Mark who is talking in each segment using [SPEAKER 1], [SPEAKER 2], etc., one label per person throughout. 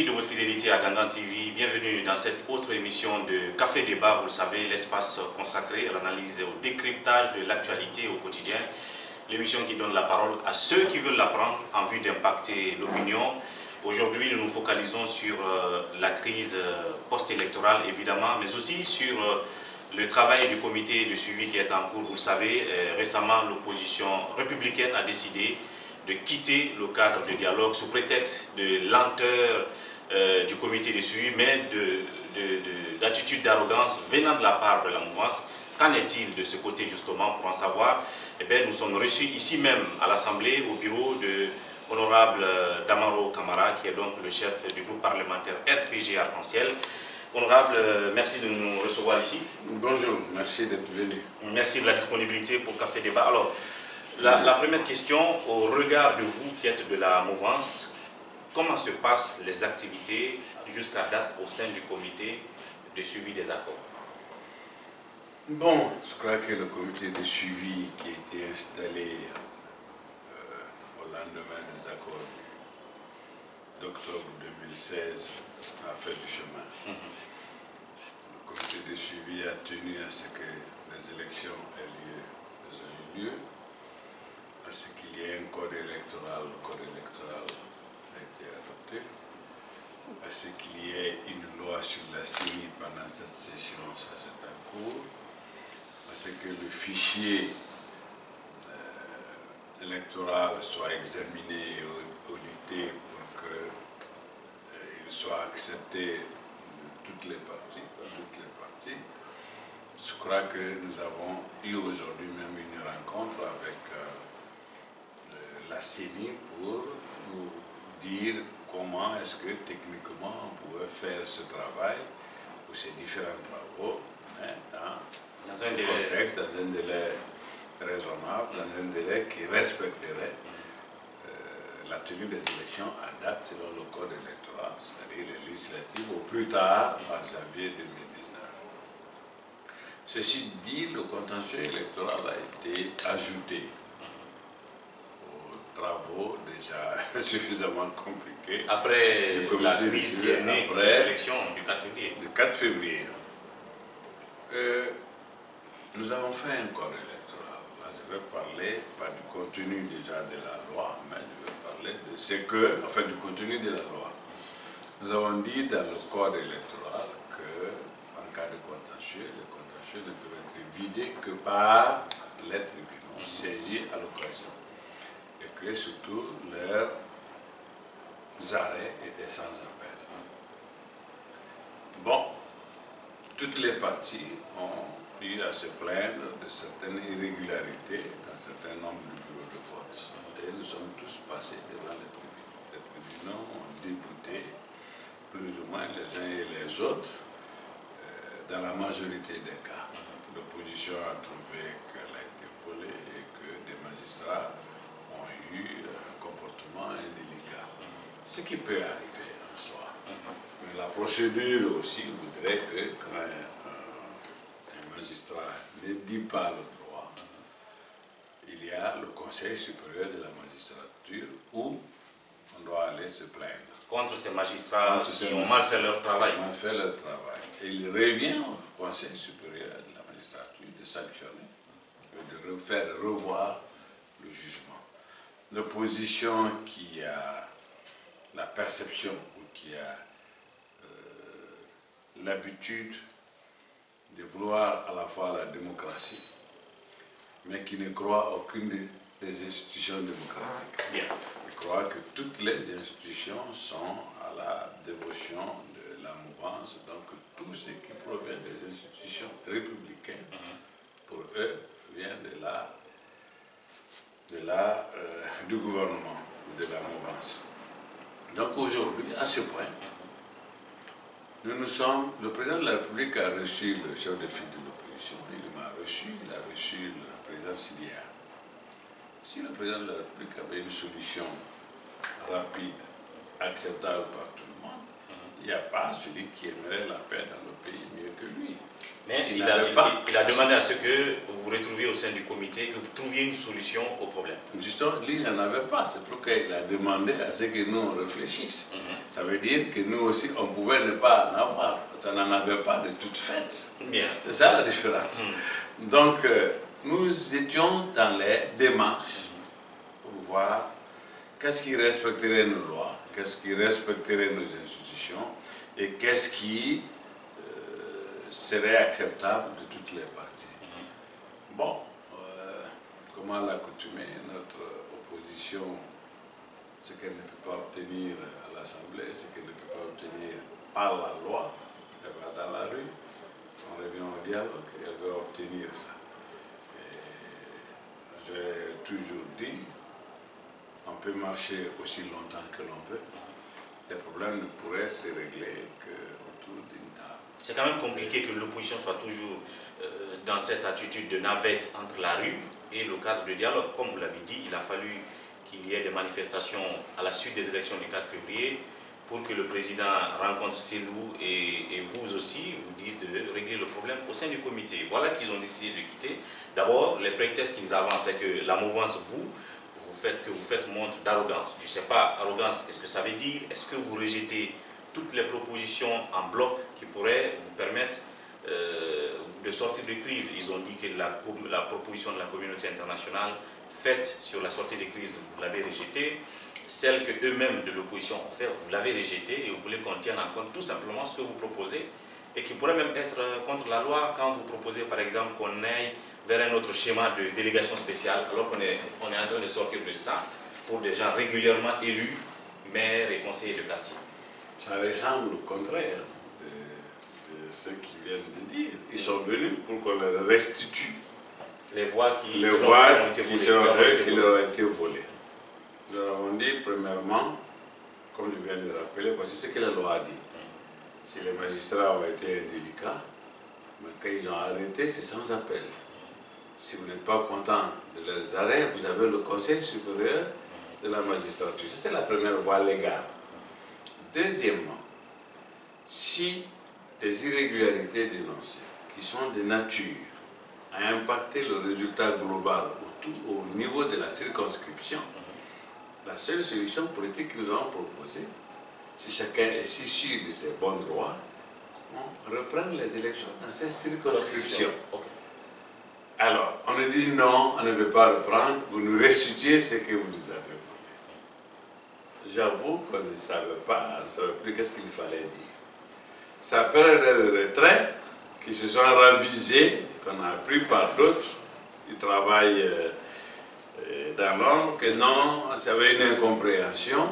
[SPEAKER 1] Merci de votre fidélité à Gangan TV. Bienvenue dans cette autre émission de Café Débat. Vous le savez, l'espace consacré à l'analyse et au décryptage de l'actualité au quotidien. L'émission qui donne la parole à ceux qui veulent l'apprendre en vue d'impacter l'opinion. Aujourd'hui, nous nous focalisons sur la crise post-électorale, évidemment, mais aussi sur le travail du comité de suivi qui est en cours. Vous le savez, récemment, l'opposition républicaine a décidé de quitter le cadre de dialogue sous prétexte de lenteur du comité de suivi, mais d'attitude d'arrogance venant de la part de la mouvance. Qu'en est-il de ce côté justement? Pour en savoir, eh bien, nous sommes reçus ici même à l'Assemblée, au bureau de l'honorable Damaro Camara, qui est donc le chef du groupe parlementaire RPG Arc-en-Ciel. Honorable, merci de nous recevoir ici.
[SPEAKER 2] Bonjour, merci d'être venu.
[SPEAKER 1] Merci de la disponibilité pour Café Débat. Alors, la première question, au regard de vous qui êtes de la mouvance, comment se passent les activités jusqu'à date au sein du comité de suivi des accords?
[SPEAKER 2] Bon, je crois que le comité de suivi qui a été installé au lendemain des accords d'octobre 2016 a fait du chemin. Le comité de suivi a tenu à ce que les élections aient eu lieu, à ce qu'il y ait un code électoral. Le code électoral a été adopté, à ce qu'il y ait une loi sur la CENI pendant cette session, ça c'est en cours, à ce que le fichier électoral soit examiné et audité pour qu'il soit accepté de toutes les parties, Je crois que nous avons eu aujourd'hui même une rencontre avec la CENI pour nous dire comment est-ce que techniquement on pouvait faire ce travail ou ces différents travaux dans un contexte, dans un délai raisonnable, dans un délai qui respecterait la tenue des élections à date selon le code électoral, c'est-à-dire les législatives, au plus tard en janvier 2019. Ceci dit, le contentieux électoral a été ajouté aux travaux déjà suffisamment compliqués.
[SPEAKER 1] Après la crise qui est née après l'élection du 4 février.
[SPEAKER 2] Le 4 février. Nous avons fait un code électoral. Là, je vais parler, pas du contenu déjà de la loi, mais je vais parler de ce que, enfin du contenu de la loi. Nous avons dit dans le code électoral que, en cas de contentieux, les contentieux ne peuvent être vidés que par les tribunaux saisis à l'occasion. Et que surtout leurs arrêts étaient sans appel. Bon, toutes les parties ont eu à se plaindre de certaines irrégularités dans un certain nombre de bureaux de vote. Et nous sommes tous passés devant les tribunaux. Les tribunaux ont débouté plus ou moins les uns et les autres dans la majorité des cas. L'opposition a trouvé qu'elle a été volée et que des magistrats ont eu un comportement indélicat. Ce qui peut arriver en soi. Mais la procédure aussi voudrait que quand un magistrat ne dit pas le droit, il y a le Conseil supérieur de la magistrature où on doit aller se plaindre.
[SPEAKER 1] Contre ces magistrats qui ont mal fait leur travail.
[SPEAKER 2] Et il revient au Conseil supérieur de la magistrature de sanctionner et de faire revoir le jugement. L'opposition qui a la perception ou qui a l'habitude de vouloir à la fois la démocratie, mais qui ne croit aucune des institutions démocratiques.
[SPEAKER 1] Bien.
[SPEAKER 2] Je crois que toutes les institutions sont à la dévotion de la mouvance, donc tout ce qui provient des institutions républicaines, pour eux, vient du gouvernement, de la mouvance. Donc aujourd'hui, à ce point, le président de la République a reçu le chef de file de l'opposition, il a reçu le président Syria. Si le président de la République avait une solution rapide, acceptable par tout le monde, il n'y a pas celui qui aimerait la paix dans le pays mieux que lui.
[SPEAKER 1] Mais il a demandé à ce que vous vous retrouviez au sein du comité, que vous trouviez une solution au problème.
[SPEAKER 2] Justement, lui, il n'en avait pas. C'est pourquoi il a demandé à ce que nous, on réfléchisse. Ça veut dire que nous aussi, on pouvait ne pas en avoir. On n'en avait pas de toute faite. C'est ça la différence. Donc, nous étions dans les démarches pour voir qu'est-ce qui respecterait nos lois, qu'est-ce qui respecterait nos institutions et qu'est-ce qui serait acceptable de toutes les parties. Bon, comme à l'accoutumée, notre opposition, ce qu'elle ne peut pas obtenir à l'Assemblée, ce qu'elle ne peut pas obtenir par la loi, elle va dans la rue, on revient au dialogue et elle veut obtenir ça. J'ai toujours dit, on peut marcher aussi longtemps que l'on veut, les problèmes ne pourraient se régler qu'autour d'une table.
[SPEAKER 1] C'est quand même compliqué que l'opposition soit toujours dans cette attitude de navette entre la rue et le cadre de dialogue. Comme vous l'avez dit, il a fallu qu'il y ait des manifestations à la suite des élections du 4 février pour que le président rencontre Selou et vous aussi vous disent de régler le problème au sein du comité. Voilà qu'ils ont décidé de quitter. D'abord, les prétextes qu'ils avancent, c'est que la mouvance, vous faites montre d'arrogance. Je ne sais pas, arrogance, qu'est-ce que ça veut dire? Est-ce que vous rejetez toutes les propositions en bloc qui pourraient vous permettre de sortir de crise? Ils ont dit que la proposition de la communauté internationale faite sur la sortie de crise, vous l'avez rejetée. Celle que eux-mêmes de l'opposition ont fait, vous l'avez rejetée et vous voulez qu'on tienne en compte tout simplement ce que vous proposez et qui pourrait même être contre la loi quand vous proposez par exemple qu'on aille vers un autre schéma de délégation spéciale alors qu'on est en train de sortir de ça pour des gens régulièrement élus, maires et conseillers de quartier.
[SPEAKER 2] Ça ressemble au contraire de ce qu'ils viennent de dire. Ils sont venus pour qu'on leur restitue
[SPEAKER 1] les voix qui
[SPEAKER 2] leur ont été volées. Nous leur avons dit, premièrement, comme je viens de le rappeler, voici ce que la loi a dit. Si les magistrats ont été indélicats, mais quand ils ont arrêté, c'est sans appel. Si vous n'êtes pas content de leurs arrêts, vous avez le Conseil supérieur de la magistrature. C'est la première voie légale. Deuxièmement, si des irrégularités dénoncées, qui sont de nature à impacter le résultat global au niveau de la circonscription, la seule solution politique que nous avons proposée, si chacun est si sûr de ses bons droits, on reprend les élections dans cette circonscription. Alors, on nous dit non, on ne veut pas reprendre, vous nous restituez ce que vous nous avez volé. J'avoue qu'on ne savait pas, on ne savait plus qu'est-ce qu'il fallait dire. Ça période de retrait qui se sont ravisés, qu'on a appris par d'autres qui travaillent dans l'ombre, que non, ça avait une incompréhension.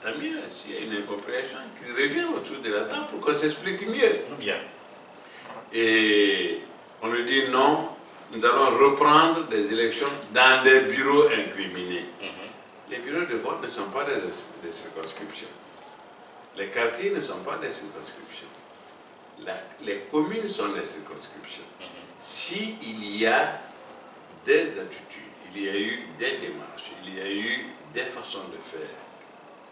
[SPEAKER 2] Tant mieux, s'il y a une incompréhension, qu'il revienne autour de la table pour qu'on s'explique mieux.
[SPEAKER 1] Bien.
[SPEAKER 2] Et on lui dit non, nous allons reprendre des élections dans des bureaux incriminés. Les bureaux de vote ne sont pas des circonscriptions. Les quartiers ne sont pas des circonscriptions. Les communes sont des circonscriptions. S'il y a des attitudes, il y a eu des démarches, il y a eu des façons de faire,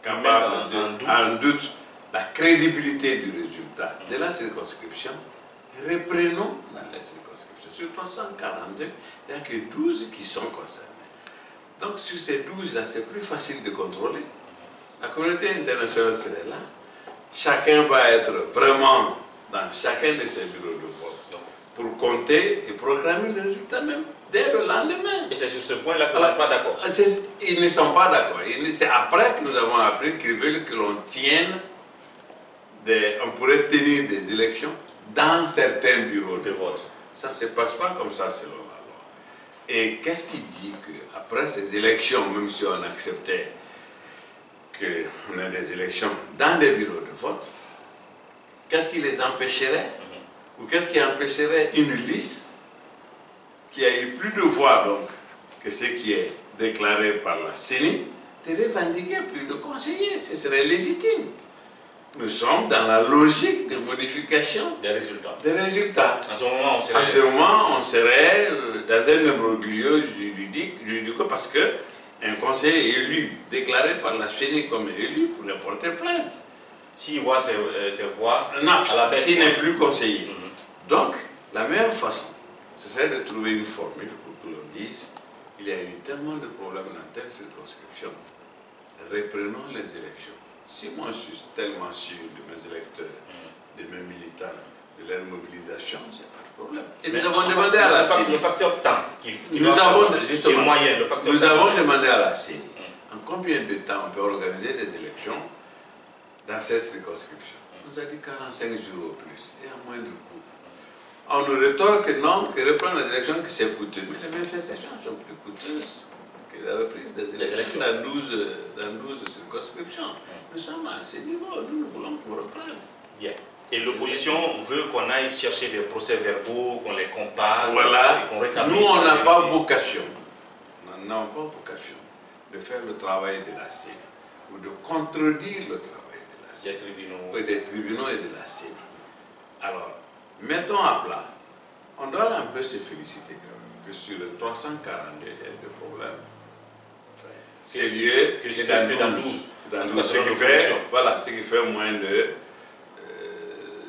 [SPEAKER 2] quand même en doute la crédibilité du résultat de la circonscription, reprenons dans la circonscription. Sur 342, il n'y a que 12 qui sont concernés. Donc sur ces 12-là, c'est plus facile de contrôler. La communauté internationale serait là. Chacun va être vraiment dans chacun de ces bureaux de vote pour compter et proclamer le résultat même dès le lendemain.
[SPEAKER 1] Et c'est sur ce point-là qu'on n'est pas d'accord.
[SPEAKER 2] Ils ne sont pas d'accord. C'est après que nous avons appris qu'ils veulent que l'on tienne, on pourrait tenir des élections dans certains bureaux de vote. Ça ne se passe pas comme ça selon la loi. Et qu'est-ce qui dit qu'après ces élections, même si on acceptait qu'on ait des élections dans des bureaux de vote, qu'est-ce qui les empêcherait ou qu'est-ce qui empêcherait une liste qui a eu plus de voix donc que ce qui est déclaré par la CENI de revendiquer plus de conseillers? Ce serait légitime. Nous sommes dans la logique de modification
[SPEAKER 1] des résultats.
[SPEAKER 2] À ce moment, on serait dans un imbroglio juridique parce qu'un conseiller élu, déclaré par la CENI comme élu, pourrait porter plainte.
[SPEAKER 1] S'il voit ses voix
[SPEAKER 2] non,
[SPEAKER 1] à la baisse,
[SPEAKER 2] s'il n'est plus conseiller.
[SPEAKER 1] Mhm.
[SPEAKER 2] Donc, la meilleure façon, ce serait de trouver une formule pour que l'on dise il y a eu tellement de problèmes dans telle circonscription, reprenons les élections. Si moi je suis tellement sûr de mes électeurs, de mes militants, de leur mobilisation, il n'y a pas de problème. Et nous avons demandé à la CENI.
[SPEAKER 1] Le facteur temps,
[SPEAKER 2] Nous avons demandé à la CENI en combien de temps on peut organiser des élections dans cette circonscription. On nous a dit 45 jours au plus, et à moindre coût. On nous rétorque que non, que reprendre les élections, que c'est coûteux. Mais les manifestations sont plus coûteuses que la reprise des élections dans 12 circonscriptions. Nous sommes à ce niveau, nous voulons qu'on reprenne.
[SPEAKER 1] Bien. Et l'opposition veut qu'on aille chercher des procès-verbaux, qu'on les compare,
[SPEAKER 2] voilà.
[SPEAKER 1] qu'on rétablisse.
[SPEAKER 2] Nous, on n'a pas vocation, nous n'avons pas vocation de faire le travail de la CENI ou de contredire le travail de la CENI. Des tribunaux et de la CENI. Alors, mettons à plat. On doit un peu se féliciter quand même que sur le 342, il y a des problèmes sérieux que j'ai dans 12. Voilà, ce qui fait moins de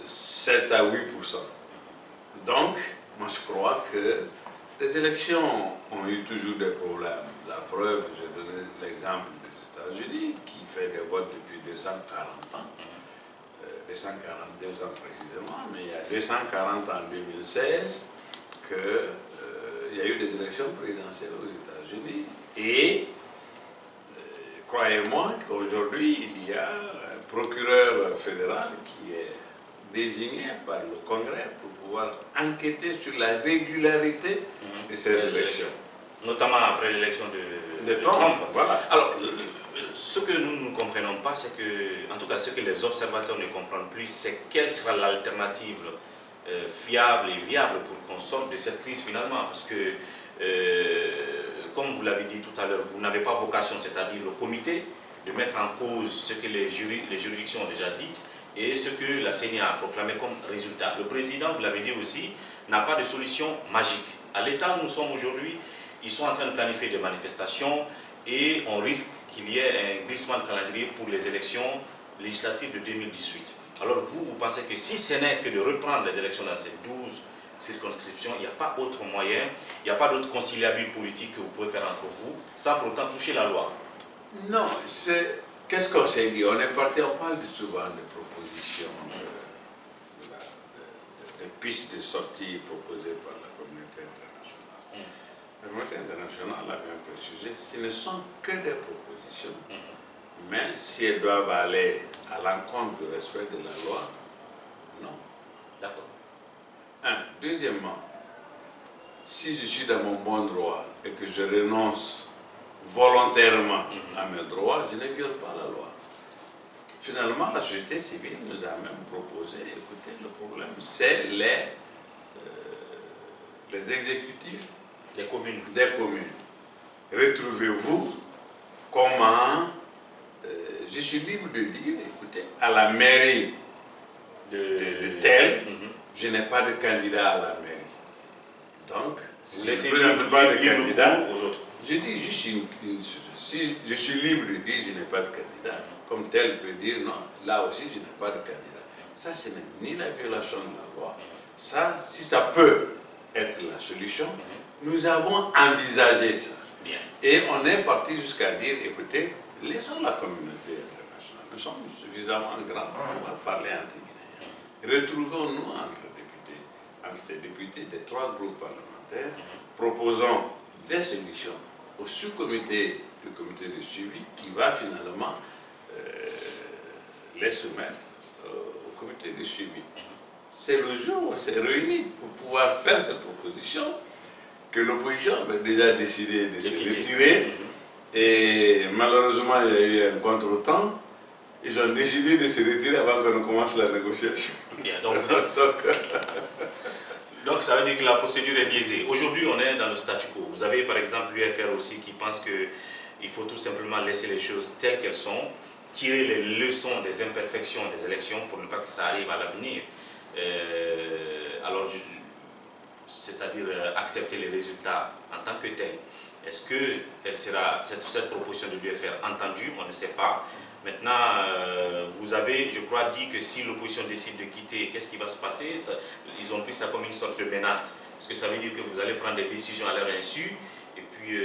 [SPEAKER 2] 7 à 8%. Donc, moi je crois que les élections ont eu toujours des problèmes. La preuve, j'ai donné l'exemple des États-Unis qui fait des votes depuis 240 ans. 242 ans précisément, mais il y a 240 en 2016 qu'il y a eu des élections présidentielles aux États-Unis et croyez-moi qu'aujourd'hui il y a un procureur fédéral qui est désigné par le Congrès pour pouvoir enquêter sur la régularité de ces élections.
[SPEAKER 1] Notamment après l'élection de Trump.
[SPEAKER 2] Voilà.
[SPEAKER 1] Alors, ce que nous ne comprenons pas, c'est que, en tout cas ce que les observateurs ne comprennent plus, c'est quelle sera l'alternative fiable et viable pour qu'on sorte de cette crise finalement. Parce que, comme vous l'avez dit tout à l'heure, vous n'avez pas vocation, c'est-à-dire le comité, de mettre en cause ce que les juridictions ont déjà dit et ce que la CENI a proclamé comme résultat. Le président, vous l'avez dit aussi, n'a pas de solution magique. À l'état où nous sommes aujourd'hui, ils sont en train de planifier des manifestations et on risque qu'il y ait un glissement de calendrier pour les élections législatives de 2018. Alors vous pensez que si ce n'est que de reprendre les élections dans ces 12 circonscriptions, il n'y a pas autre moyen, il n'y a pas d'autre conciliabule politique que vous pouvez faire entre vous, sans pour autant toucher la loi?
[SPEAKER 2] Non, qu'est-ce qu'on s'est dit? On est parti, on parle souvent de propositions, de pistes de sortie proposées par la communauté internationale. La communauté internationale a bien précisé, ce ne sont que des propositions, mais si elles doivent aller à l'encontre du respect de la loi, non.
[SPEAKER 1] D'accord.
[SPEAKER 2] Deuxièmement, si je suis dans mon bon droit et que je renonce volontairement à mes droits, je ne viole pas la loi. Finalement, la société civile nous a même proposé, écoutez, le problème, c'est les exécutifs
[SPEAKER 1] des communes.
[SPEAKER 2] Retrouvez-vous comment je suis libre de dire, écoutez, à la mairie de tel, je n'ai pas de candidat à la mairie. Donc, si je ne présente pas de candidat aux autres. Je dis juste si je suis libre de dire je n'ai pas de candidat, comme tel peut dire non, là aussi je n'ai pas de candidat. Ça, ce n'est ni la violation de la loi. Ça, si ça peut être la solution, nous avons envisagé ça.
[SPEAKER 1] Bien.
[SPEAKER 2] Et on est parti jusqu'à dire, écoutez, laissons la communauté internationale. Nous sommes suffisamment grands pour pouvoir parler anti-guinéen. Retrouvons-nous entre les députés des 3 groupes parlementaires, proposons des solutions au sous-comité du comité de suivi qui va finalement les soumettre au comité de suivi. C'est le jour où on s'est réunis pour pouvoir faire cette proposition que l'opposition avait déjà décidé de se retirer et malheureusement il y a eu un contretemps. Ils ont décidé de se retirer avant qu'on ne commence la négociation.
[SPEAKER 1] Bien, donc ça veut dire que la procédure est biaisée. Aujourd'hui, on est dans le statu quo. Vous avez par exemple l'UFR aussi qui pense qu'il faut tout simplement laisser les choses telles qu'elles sont, tirer les leçons des imperfections des élections pour ne pas que ça arrive à l'avenir. Alors, c'est-à-dire accepter les résultats en tant que tels. Est-ce que cette proposition de l'UFR entendue? On ne sait pas. Maintenant, vous avez, je crois, dit que si l'opposition décide de quitter, qu'est-ce qui va se passer? Ils ont pris ça comme une sorte de menace. Est-ce que ça veut dire que vous allez prendre des décisions à leur insu et puis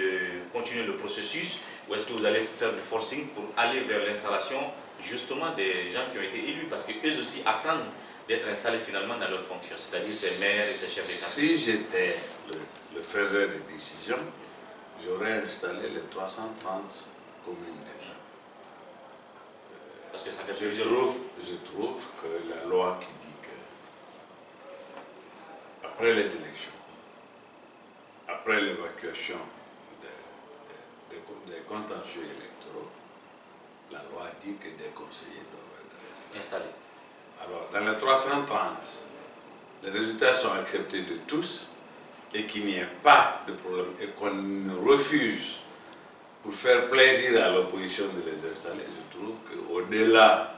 [SPEAKER 1] continuer le processus? Ou est-ce que vous allez faire du forcing pour aller vers l'installation justement des gens qui ont été élus? Parce qu'eux aussi attendent d'être installés finalement dans leurs fonctions, c'est-à-dire ces maires et ces chefs d'État.
[SPEAKER 2] Si j'étais le faiseur de décision, j'aurais installé les 330 communes déjà.
[SPEAKER 1] Parce que ça fait
[SPEAKER 2] Je trouve que la loi qui dit que après les élections, après l'évacuation des contentieux électoraux, la loi dit que des conseillers doivent être installés. Alors, dans les 330, les résultats sont acceptés de tous et qu'il n'y ait pas de problème et qu'on refuse pour faire plaisir à l'opposition de les installer. Je trouve qu'au-delà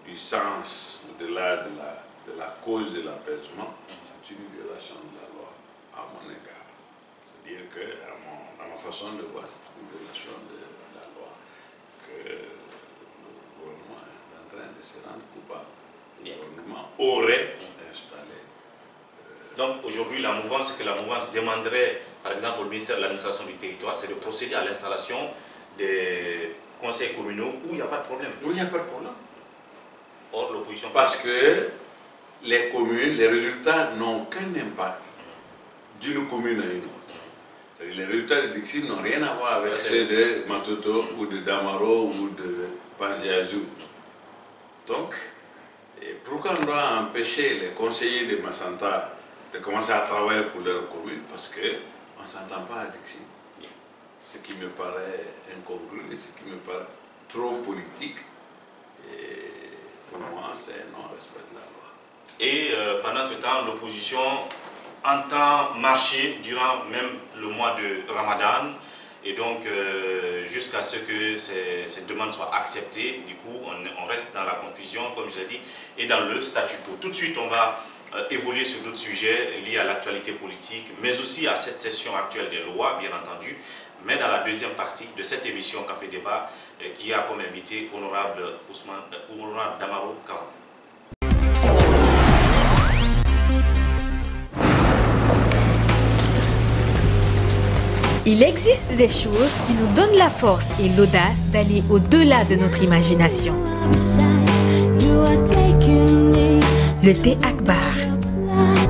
[SPEAKER 2] du sens, au-delà de la cause de l'apaisement, c'est une violation de la loi à mon égard. C'est-à-dire que, à ma façon de voir, c'est une violation de la loi que le gouvernement est en train de se rendre coupable. Le gouvernement aurait installé.
[SPEAKER 1] Donc aujourd'hui, la mouvance, ce que la mouvance demanderait, par exemple, au ministère de l'administration du territoire, c'est de procéder à l'installation des conseils communaux où il n'y a pas de problème.
[SPEAKER 2] Où il n'y a pas de problème.
[SPEAKER 1] Or, l'opposition...
[SPEAKER 2] Parce que les communes, les résultats n'ont aucun impact d'une commune à une autre. C'est-à-dire les résultats de Dixit n'ont rien à voir avec ceux de Matoto ou de Damaro ou de Panziazou. Donc, pourquoi on doit empêcher les conseillers de Massanta de commencer à travailler pour leur commune? Parce qu'on ne s'entend pas à Dixit. Ce qui me paraît incongru et ce qui me paraît trop politique. Et pour moi, c'est un non-respect de la loi.
[SPEAKER 1] Et pendant ce temps, l'opposition entend marcher durant même le mois de Ramadan. Et donc, jusqu'à ce que ces demandes soient acceptées, du coup, on reste dans la confusion, comme je l'ai dit, et dans le statu quo. Tout de suite, on va évoluer sur d'autres sujets liés à l'actualité politique, mais aussi à cette session actuelle des lois, bien entendu, mais dans la deuxième partie de cette émission Café Débat, qui a comme invité honorable Damaro Kamara.
[SPEAKER 3] Il existe des choses qui nous donnent la force et l'audace d'aller au-delà de notre imagination. Le thé Akbar.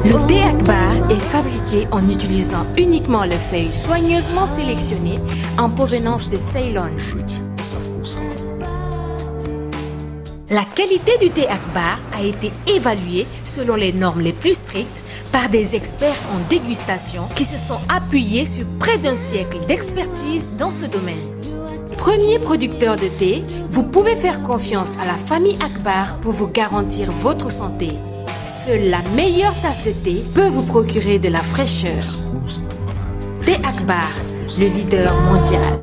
[SPEAKER 3] Le thé Akbar est fabriqué en utilisant uniquement les feuilles soigneusement sélectionnées en provenance de Ceylon. La qualité du thé Akbar a été évaluée selon les normes les plus strictes par des experts en dégustation qui se sont appuyés sur près d'un siècle d'expertise dans ce domaine. Premier producteur de thé, vous pouvez faire confiance à la famille Akbar pour vous garantir votre santé. Seule la meilleure tasse de thé peut vous procurer de la fraîcheur. Thé Akbar, le leader mondial.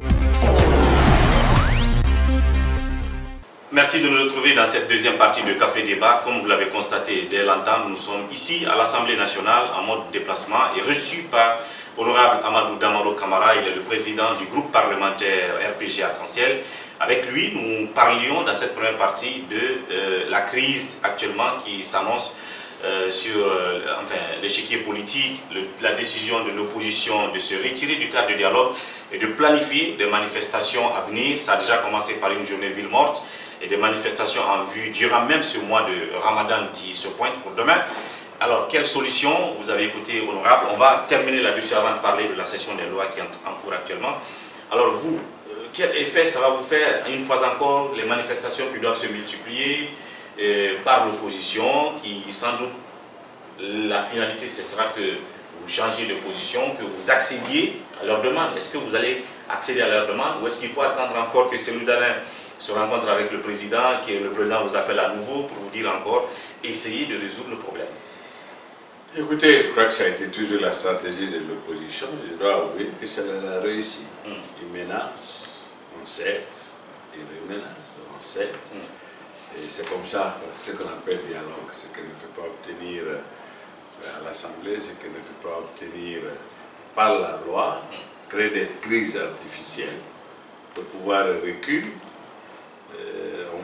[SPEAKER 1] Merci de nous retrouver dans cette deuxième partie de Café Débat. Comme vous l'avez constaté dès l'entame, nous sommes ici à l'Assemblée nationale en mode déplacement et reçus par honorable Amadou Damaro Kamara. Il est le président du groupe parlementaire RPG Arc-en-Ciel. Avec lui, nous parlions dans cette première partie de la crise actuellement qui s'annonce sur l'échiquier politique, la décision de l'opposition de se retirer du cadre de dialogue et de planifier des manifestations à venir. Ça a déjà commencé par une journée ville morte et des manifestations en vue durant même ce mois de Ramadan qui se pointe pour demain. Alors, quelle solution? Vous avez écouté, honorable. On va terminer là-dessus avant de parler de la session des lois qui est en cours actuellement. Alors, vous, quel effet ça va vous faire, une fois encore, les manifestations qui doivent se multiplier par l'opposition, qui sans doute, la finalité, ce sera que vous changiez de position, que vous accédiez à leurs demandes. Est-ce que vous allez accéder à leurs demandes ou est-ce qu'il faut attendre encore que celui d'Alain se rencontre avec le président, que le président vous appelle à nouveau pour vous dire encore, essayez de résoudre le problème?
[SPEAKER 2] Écoutez, je crois que ça a été toujours la stratégie de l'opposition. Je dois avouer que ça a réussi. Ils menacent, on cède, ils remenacent, on cède. Et c'est comme ça, ce qu'on appelle dialogue, ce qu'on ne peut pas obtenir à l'Assemblée, ce qu'on ne peut pas obtenir par la loi, créer des crises artificielles. Le pouvoir recule,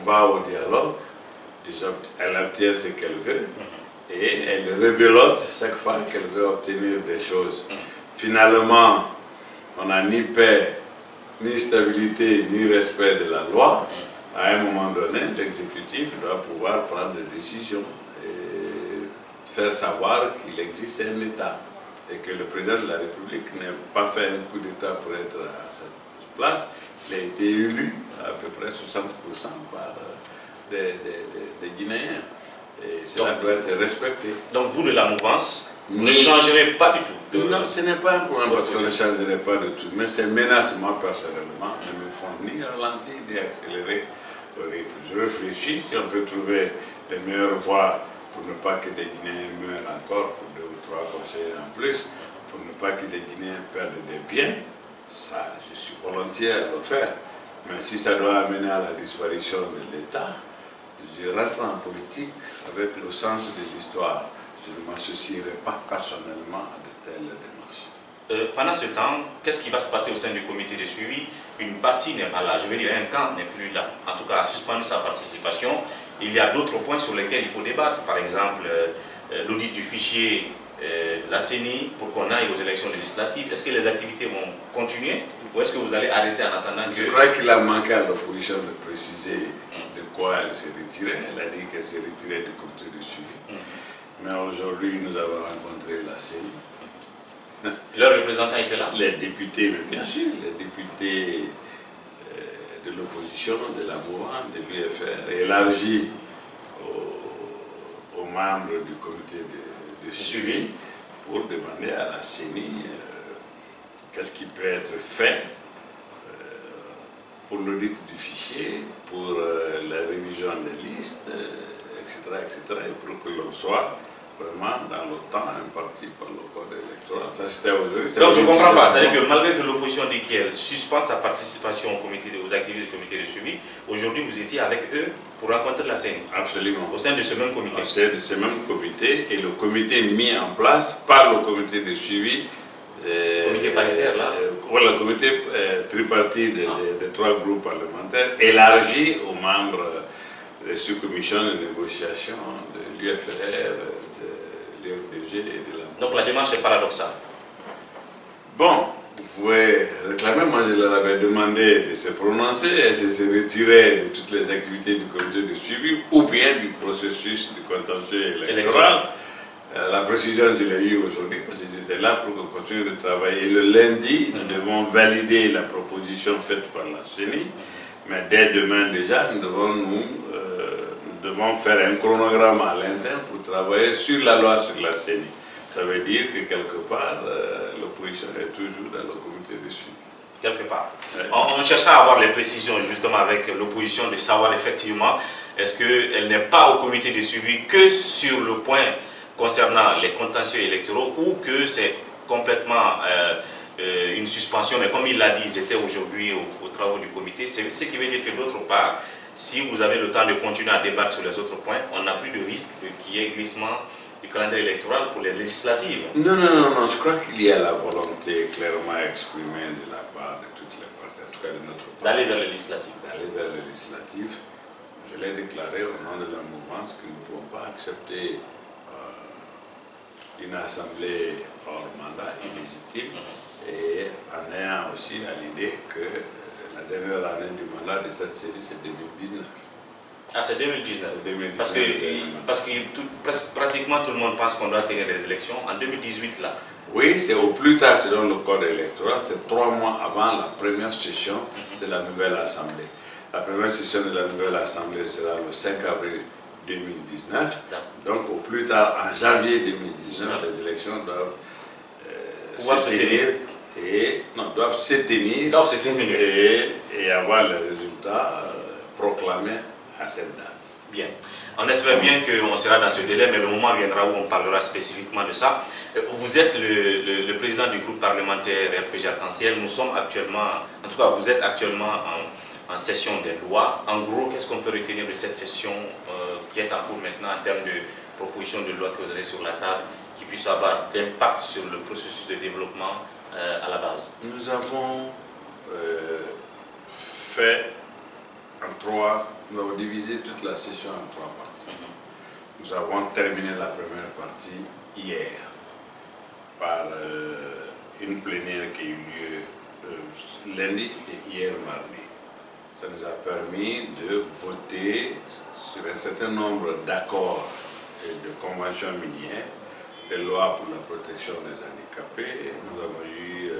[SPEAKER 2] va au dialogue, elle obtient ce qu'elle veut, et elle rebelote chaque fois qu'elle veut obtenir des choses. Finalement, on n'a ni paix, ni stabilité, ni respect de la loi. À un moment donné, l'exécutif doit pouvoir prendre des décisions et faire savoir qu'il existe un État et que le président de la République n'a pas fait un coup d'État pour être à cette place. Il a été élu à peu près 60% par des Guinéens. Et cela doit être respecté.
[SPEAKER 1] Donc vous, de la mouvance, vous ne changerez pas du tout?
[SPEAKER 2] Non, ce n'est pas un problème parce qu'on ne changerait pas de tout. Mais c'est une menace, moi personnellement, ne me font ni ralentir ni accélérer le rythme. Je réfléchis si on peut trouver les meilleures voies pour ne pas que des Guinéens meurent encore pour 2 ou 3 conseillers en plus, pour ne pas que des Guinéens perdent des biens. Ça, je suis volontiers à le faire. Mais si ça doit amener à la disparition de l'État, je rentre en politique avec le sens de l'histoire. Je ne m'associerai pas personnellement à de telles démarches.
[SPEAKER 1] Pendant ce temps, qu'est-ce qui va se passer au sein du comité de suivi? Une partie n'est pas là, je veux dire un camp n'est plus là. En tout cas, a suspendu sa participation. Il y a d'autres points sur lesquels il faut débattre. Par exemple, l'audit du fichier, la CENI, pour qu'on aille aux élections législatives. Est-ce que les activités vont continuer ou est-ce que vous allez arrêter en attendant que...
[SPEAKER 2] Je crois qu'il a manqué à l'opposition de préciser de quoi elle s'est retirée. Elle a dit qu'elle s'est retirée du comité de suivi. Mais aujourd'hui, nous avons rencontré la CENI.
[SPEAKER 1] Leur représentant était là?
[SPEAKER 2] Les députés, mais bien sûr, les députés de l'opposition, de la mouvance, de l'UFR, élargis aux membres du comité de suivi pour demander à la CENI qu'est-ce qui peut être fait pour l'audit du fichier, pour la révision des listes, etc., et pour que l'on soit vraiment dans le temps imparti par le code électoral. Ça, c'était aujourd'hui.
[SPEAKER 1] Donc je ne comprends pas. C'est-à-dire que malgré que l'opposition dit qu'elle suspend sa participation aux activités du comité de suivi, aujourd'hui vous étiez avec eux pour rencontrer la CENI.
[SPEAKER 2] Absolument.
[SPEAKER 1] Au sein de ce même comité.
[SPEAKER 2] Au sein de ce même comité, et le comité mis en place par le comité de suivi.
[SPEAKER 1] Comité paritaire là?
[SPEAKER 2] Voilà, le comité tripartite des 3 groupes parlementaires, élargi aux membres des sous-commissions de négociation de l'UFR, de l'UFDG et de la...
[SPEAKER 1] Donc la démarche est paradoxale.
[SPEAKER 2] Bon, vous pouvez réclamer, moi je leur avais demandé de se prononcer et de se retirer de toutes les activités du comité de suivi ou bien du processus du contentieux électoral. La précision, je l'ai eue aujourd'hui parce que j'étais là pour qu'on continue de travailler. Le lundi, nous devons valider la proposition faite par la CENI, mais dès demain déjà, nous devons faire un chronogramme à l'interne pour travailler sur la loi sur la CENI. Ça veut dire que quelque part, l'opposition est toujours dans le comité de suivi.
[SPEAKER 1] Quelque part. Ouais. On cherchera à avoir les précisions justement avec l'opposition de savoir effectivement est-ce qu'elle n'est pas au comité de suivi que sur le point concernant les contentieux électoraux ou que c'est complètement une suspension, mais comme il l'a dit, ils étaient aujourd'hui aux travaux du comité, ce qui veut dire que d'autre part, si vous avez le temps de continuer à débattre sur les autres points, on n'a plus de risque qu'il y ait glissement du calendrier électoral pour les législatives.
[SPEAKER 2] Non, non, non, non, je crois qu'il y a la volonté clairement exprimée de la part de toutes les parties, en tout cas de notre part.
[SPEAKER 1] D'aller vers les législatives.
[SPEAKER 2] D'aller vers les législatives. Je l'ai déclaré au nom de la mouvance que nous ne pouvons pas accepter une assemblée hors mandat illégitime et en ayant aussi à l'idée que la dernière année du mandat de cette série c'est 2019.
[SPEAKER 1] Ah, c'est 2019.
[SPEAKER 2] 2019.
[SPEAKER 1] Parce que pratiquement tout le monde pense qu'on doit tenir des élections en 2018 là.
[SPEAKER 2] Oui, c'est au plus tard selon le code électoral, c'est 3 mois avant la première session de la nouvelle assemblée. La première session de la nouvelle assemblée sera le 5 avril 2019. Donc au plus tard en janvier 2019, les élections doivent se tenir et avoir les résultats proclamés à cette date.
[SPEAKER 1] Bien. On espère bien qu'on sera dans ce délai, mais le moment viendra où on parlera spécifiquement de ça. Vous êtes le président du groupe parlementaire RPG Arc-en-Ciel. Nous sommes actuellement, en tout cas vous êtes actuellement en session des lois. En gros, qu'est-ce qu'on peut retenir de cette session qui est en cours maintenant en termes de propositions de loi que vous avez sur la table qui puissent avoir d'impact sur le processus de développement à la base?
[SPEAKER 2] Nous avons fait nous avons divisé toute la session en 3 parties. Nous avons terminé la première partie hier par une plénière qui a eu lieu lundi et hier mardi. Ça nous a permis de voter sur un certain nombre d'accords et de conventions minières, des lois pour la protection des handicapés. Nous avons eu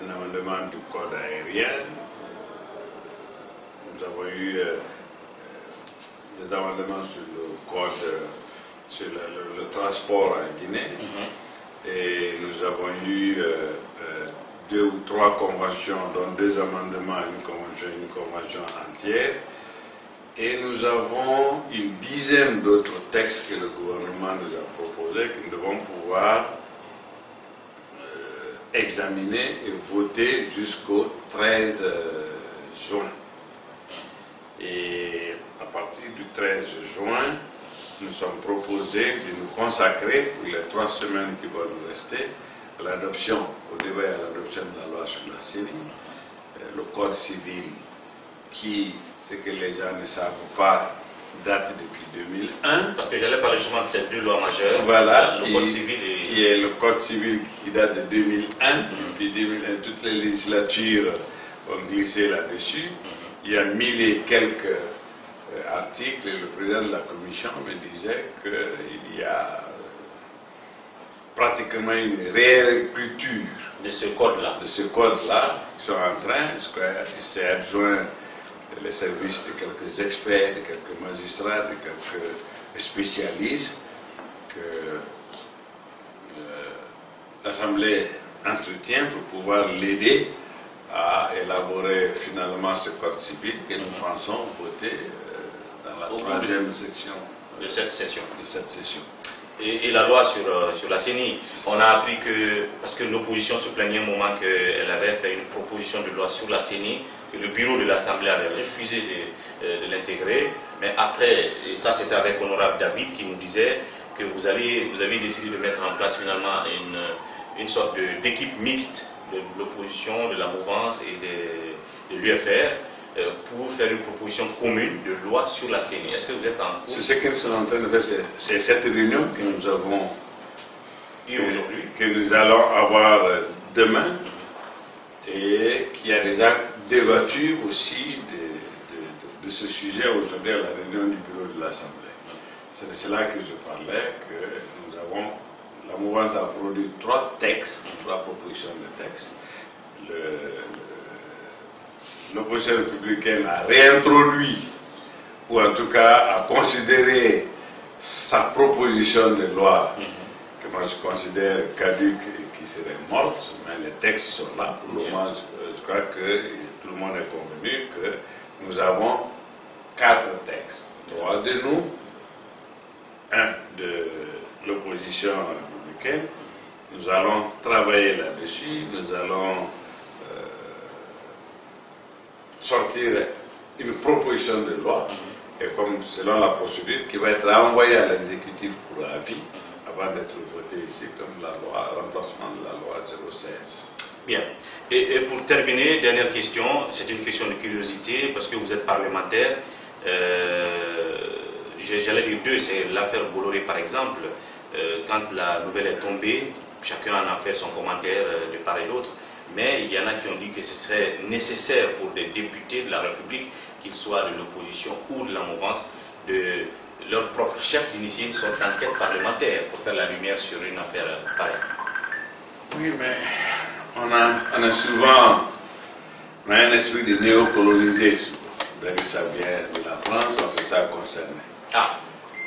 [SPEAKER 2] un amendement du code aérien. Nous avons eu des amendements sur le code, sur le transport en Guinée. Et nous avons eu 2 ou 3 conventions, dont 2 amendements, une convention entière. Et nous avons une dizaine d'autres textes que le gouvernement nous a proposés, que nous devons pouvoir examiner et voter jusqu'au 13 juin. Et à partir du 13 juin, nous sommes proposés de nous consacrer pour les 3 semaines qui vont nous rester à l'adoption, au débat et à l'adoption de la loi sur la CENI, le code civil qui, ce que les gens ne savent pas, date depuis 2001.
[SPEAKER 1] Parce que j'allais parler justement de ces 2 lois majeures.
[SPEAKER 2] Voilà,
[SPEAKER 1] le code civil et...
[SPEAKER 2] qui est le code civil qui date de 2001. Depuis 2001, toutes les législatures ont glissé là-dessus. Il y a 1000 et quelques articles et le président de la commission me disait qu'il y a pratiquement une réécriture
[SPEAKER 1] de ce code-là.
[SPEAKER 2] Qui sont en train, il s'est adjoint les services de quelques experts, de quelques magistrats, de quelques spécialistes que l'Assemblée entretient pour pouvoir l'aider à élaborer finalement ce code civil que nous pensons voter dans la 3e section
[SPEAKER 1] de cette session.
[SPEAKER 2] Et
[SPEAKER 1] la loi sur la CENI, on a appris que, parce que l'opposition se plaignait au moment qu'elle avait fait une proposition de loi sur la CENI, que le bureau de l'Assemblée avait refusé de l'intégrer, mais après, et ça c'était avec Honorable David qui nous disait que vous avez décidé de mettre en place finalement une sorte d'équipe mixte de l'opposition, de la mouvance et de l'UFR pour faire une proposition commune de loi sur la CENI. Est-ce que vous êtes en cours?
[SPEAKER 2] C'est ce que nous sommes en train de faire, c'est cette réunion que nous avons
[SPEAKER 1] aujourd'hui,
[SPEAKER 2] que nous allons avoir demain et qui a déjà débattu aussi de ce sujet aujourd'hui à la réunion du bureau de l'Assemblée. C'est de cela que je parlais, que nous avons, la mouvance a produit 3 textes, 3 propositions de textes. L'opposition républicaine a réintroduit, ou en tout cas a considéré sa proposition de loi, que moi je considère caduque et qui serait morte, mais les textes sont là. Pour le moment, je crois que tout le monde est convenu que nous avons 4 textes. 3 de nous, 1 de l'opposition républicaine. Nous allons travailler là-dessus, nous allons sortir une proposition de loi, et comme selon la procédure, qui va être envoyée à l'exécutif pour avis, avant d'être votée ici comme la loi, remplacement de la loi 016.
[SPEAKER 1] Bien. Et pour terminer, dernière question, c'est une question de curiosité, parce que vous êtes parlementaire. J'allais dire 2, c'est l'affaire Bolloré par exemple. Quand la nouvelle est tombée, chacun en a fait son commentaire de part et d'autre. Mais il y en a qui ont dit que ce serait nécessaire pour des députés de la République, qu'ils soient de l'opposition ou de la mouvance, de leur propre chef d'initier une sorte d'enquête parlementaire pour faire la lumière sur une affaire pareille.
[SPEAKER 2] Oui, mais on a souvent un esprit de néocolonisé. Donc ça vient de la France, on se sent concerné.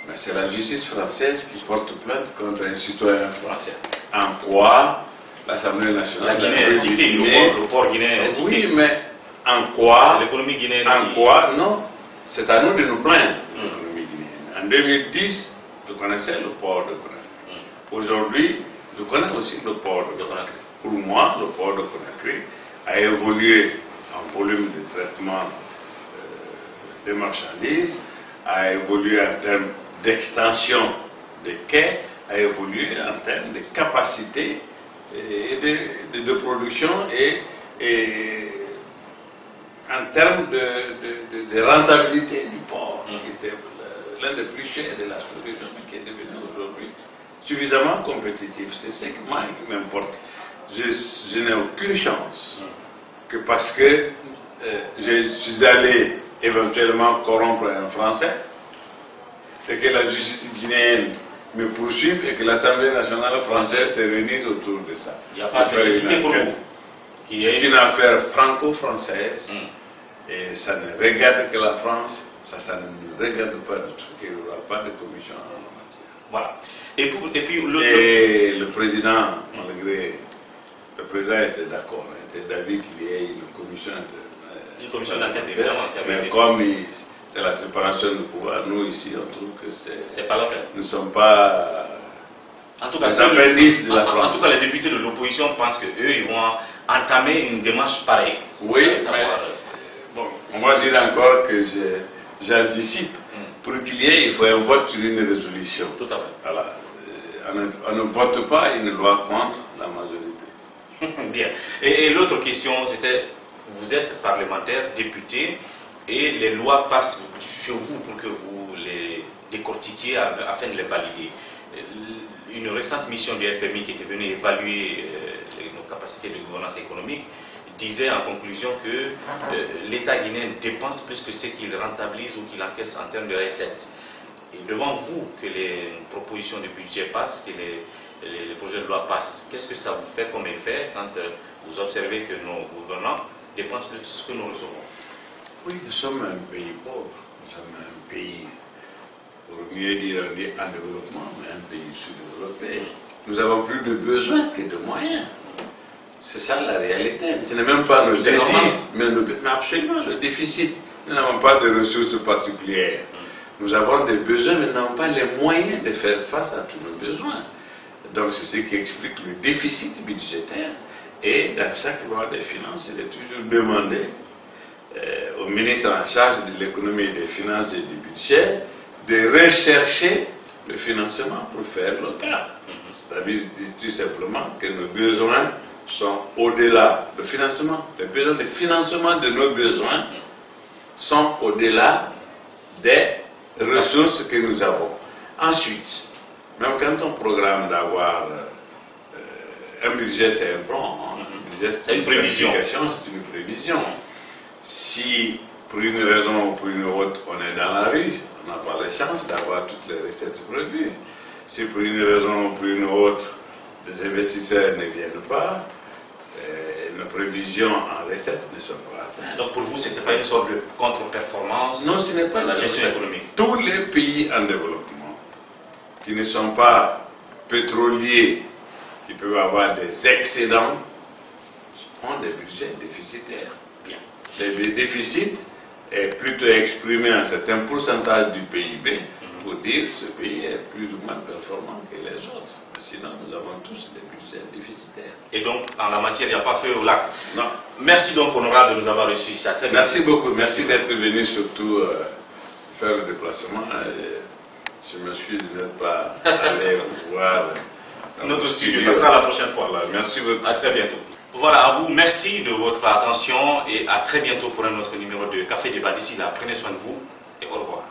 [SPEAKER 2] Mais c'est la justice française qui porte plainte contre un citoyen français. En quoi l'Assemblée nationale...
[SPEAKER 1] La Guinée est citée, le port guinéen est cité.
[SPEAKER 2] Oui, mais en quoi...
[SPEAKER 1] L'économie guinéenne...
[SPEAKER 2] En quoi, non. C'est à nous de nous plaindre, l'économie guinéenne. En 2010, je connaissais le port de Conakry. Aujourd'hui, je connais aussi le port de Conakry. Pour moi, le port de Conakry a évolué en volume de traitement des marchandises, a évolué en termes d'extension des quais, a évolué en termes de capacité de production et en termes de rentabilité du port, qui était l'un des plus chers de la sous-région, mais qui est devenu aujourd'hui suffisamment compétitif. C'est ce qui m'importe. Je n'ai aucune chance que parce que je suis allé éventuellement corrompre un Français et que la justice guinéenne me poursuive et que l'Assemblée nationale française se réunisse autour de ça.
[SPEAKER 1] Il n'y a pas de nécessité pour vous.
[SPEAKER 2] C'est une affaire franco-française et ça ne regarde que la France, ça ne regarde pas du tout, il n'y aura pas de commission en la matière.
[SPEAKER 1] Voilà. Et
[SPEAKER 2] le président, malgré, le président était d'accord, était d'avis qu'il y ait une commission
[SPEAKER 1] d'enquête, évidemment.
[SPEAKER 2] Mais comme c'est la séparation du pouvoir, nous ici on trouve que
[SPEAKER 1] c'est pas la peine.
[SPEAKER 2] Nous ne sommes pas
[SPEAKER 1] en tout cas,
[SPEAKER 2] les appendices de la France.
[SPEAKER 1] En tout cas, les députés de l'opposition pensent qu'eux, ils vont entamer une démarche pareille.
[SPEAKER 2] Oui, mais bon, on va dire encore que j'anticipe. Pour qu'il y ait, il faut un vote sur une résolution.
[SPEAKER 1] Tout à fait.
[SPEAKER 2] Voilà. On ne vote pas une loi contre la majorité.
[SPEAKER 1] Bien. Et l'autre question, c'était, vous êtes parlementaire, député, et les lois passent chez vous pour que vous les décortiquiez afin de les valider. Une récente mission du FMI qui était venue évaluer nos capacités de gouvernance économique disait en conclusion que l'État guinéen dépense plus que ce qu'il rentabilise ou qu'il encaisse en termes de recettes. Et devant vous, que les propositions de budget passent, que les projets de loi passent, qu'est-ce que ça vous fait comme effet quand vous observez que nos gouvernants dépensent plus que ce que nous recevons?
[SPEAKER 2] Oui, nous sommes un pays pauvre, nous sommes un pays, pour mieux dire, en développement, mais un pays sous-développé. Nous avons plus de besoins que de moyens. C'est ça la réalité. Ce n'est même pas le déficit, mais absolument le déficit. Nous n'avons pas de ressources particulières. Nous avons des besoins, mais nous n'avons pas les moyens de faire face à tous nos besoins. Donc c'est ce qui explique le déficit budgétaire. Et dans chaque loi des finances, il est toujours demandé au ministre en charge de l'économie, des finances et du budget de rechercher le financement pour faire le cas. C'est-à-dire tout simplement que nos besoins sont au-delà. Le financement, les besoins de financement de nos besoins sont au-delà des ressources que nous avons. Ensuite, même quand on programme d'avoir un budget, c'est un plan,
[SPEAKER 1] c'est une prévision.
[SPEAKER 2] C'est une prévision. Si pour une raison ou pour une autre on est dans la rue, on n'a pas la chance d'avoir toutes les recettes prévues. Si pour une raison ou pour une autre des investisseurs ne viennent pas, nos prévisions en recettes ne sont pas atteintes.
[SPEAKER 1] Donc pour vous, ce n'était pas une sorte de contre-performance?
[SPEAKER 2] Non, ce n'est pas
[SPEAKER 1] la gestion économique.
[SPEAKER 2] Tous les pays en développement qui ne sont pas pétroliers, qui peuvent avoir des excédents, ont des budgets déficitaires.
[SPEAKER 1] Bien.
[SPEAKER 2] Le déficit est plutôt exprimé en certain pourcentage du PIB pour dire que ce pays est plus ou moins performant que les autres. Sinon, nous avons tous des budgets déficitaires.
[SPEAKER 1] Et donc, en la matière, il n'y a pas feu au lac.
[SPEAKER 2] Non.
[SPEAKER 1] Merci donc, honorable, de nous avoir reçus ici.
[SPEAKER 2] Merci beaucoup. Merci d'être venu surtout faire le déplacement. Je me suis de n'être pas allé voir
[SPEAKER 1] notre studio. Ça sera la prochaine fois.
[SPEAKER 2] Voilà. Merci beaucoup.
[SPEAKER 1] À très bientôt. Voilà, à vous, merci de votre attention et à très bientôt pour un autre numéro de Café Débat. D'ici là, prenez soin de vous et au revoir.